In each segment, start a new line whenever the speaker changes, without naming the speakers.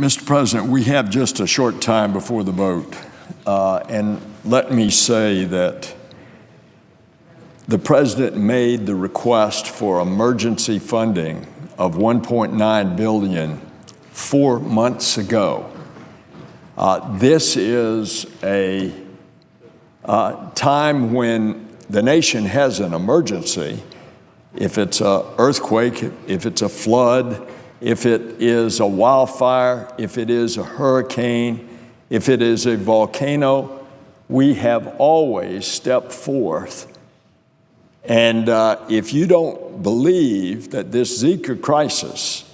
Mr. President, we have just a short time before the vote, and let me say that the President made the request for emergency funding of $1.9 billion 4 months ago. This is a time when the nation has an emergency. If it's an earthquake, if it's a flood, if it is a wildfire, if it is a hurricane, if it is a volcano, we have always stepped forth. And if you don't believe that this Zika crisis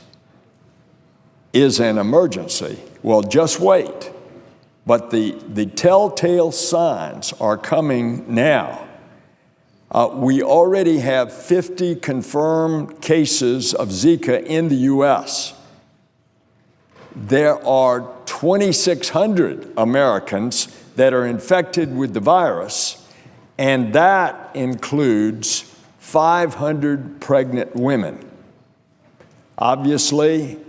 is an emergency, well, just wait. But the telltale signs are coming now. We already have 50 confirmed cases of Zika in the U.S. There are 2,600 Americans that are infected with the virus, and that includes 500 pregnant women. Obviously,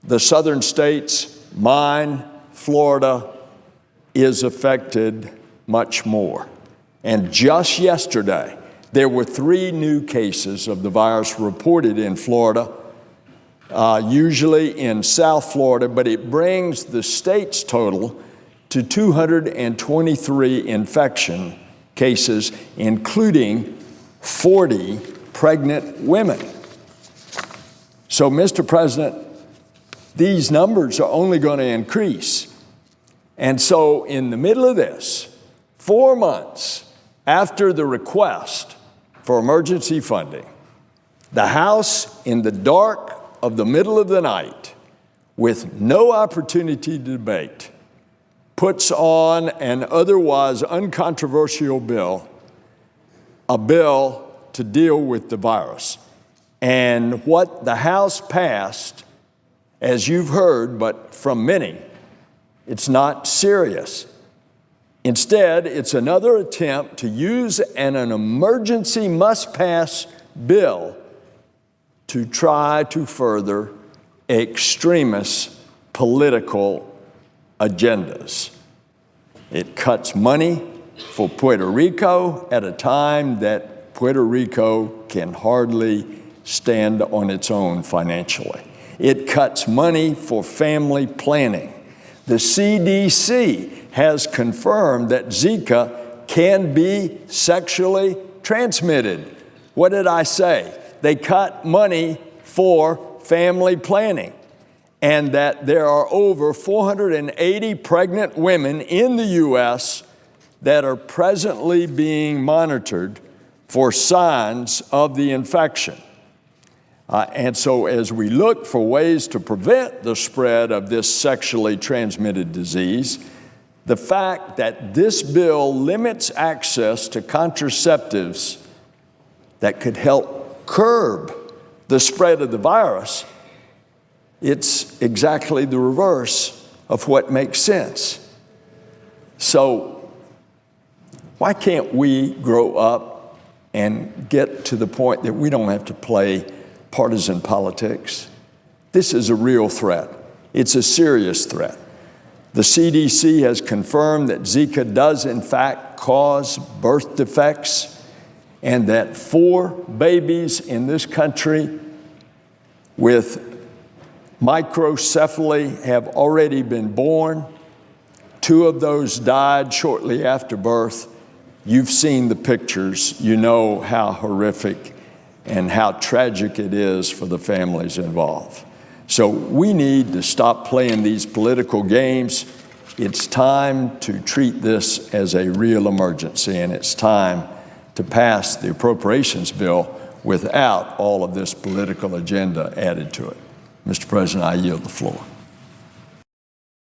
the southern states, mine, Florida, is affected much more. And just yesterday, there were 3 new cases of the virus reported in Florida, usually in South Florida, but it brings the state's total to 223 infection cases, including 40 pregnant women. So, Mr. President, these numbers are only going to increase. And so, in the middle of this, 4 months after the request for emergency funding, the House, in the dark of the middle of the night, with no opportunity to debate, puts on an otherwise uncontroversial bill, a bill to deal with the virus. And what the House passed, as you've heard, but from many, it's not serious. Instead, it's another attempt to use an emergency must-pass bill to try to further extremist political agendas. It cuts money for Puerto Rico at a time that Puerto Rico can hardly stand on its own financially. It cuts money for family planning. The CDC has confirmed that Zika can be sexually transmitted. What did I say? They cut money for family planning, and that there are over 480 pregnant women in the U.S. that are presently being monitored for signs of the infection. And so as we look for ways to prevent the spread of this sexually transmitted disease, the fact that this bill limits access to contraceptives that could help curb the spread of the virus, it's exactly the reverse of what makes sense. So why can't we grow up and get to the point that we don't have to play partisan politics? This is a real threat. It's a serious threat. The CDC has confirmed that Zika does in fact cause birth defects, and that 4 babies in this country with microcephaly have already been born. 2 of those died shortly after birth. You've seen the pictures. You know how horrific and how tragic it is for the families involved. So we need to stop playing these political games. It's time to treat this as a real emergency, and it's time to pass the appropriations bill without all of this political agenda added to it. Mr. President, I yield the floor.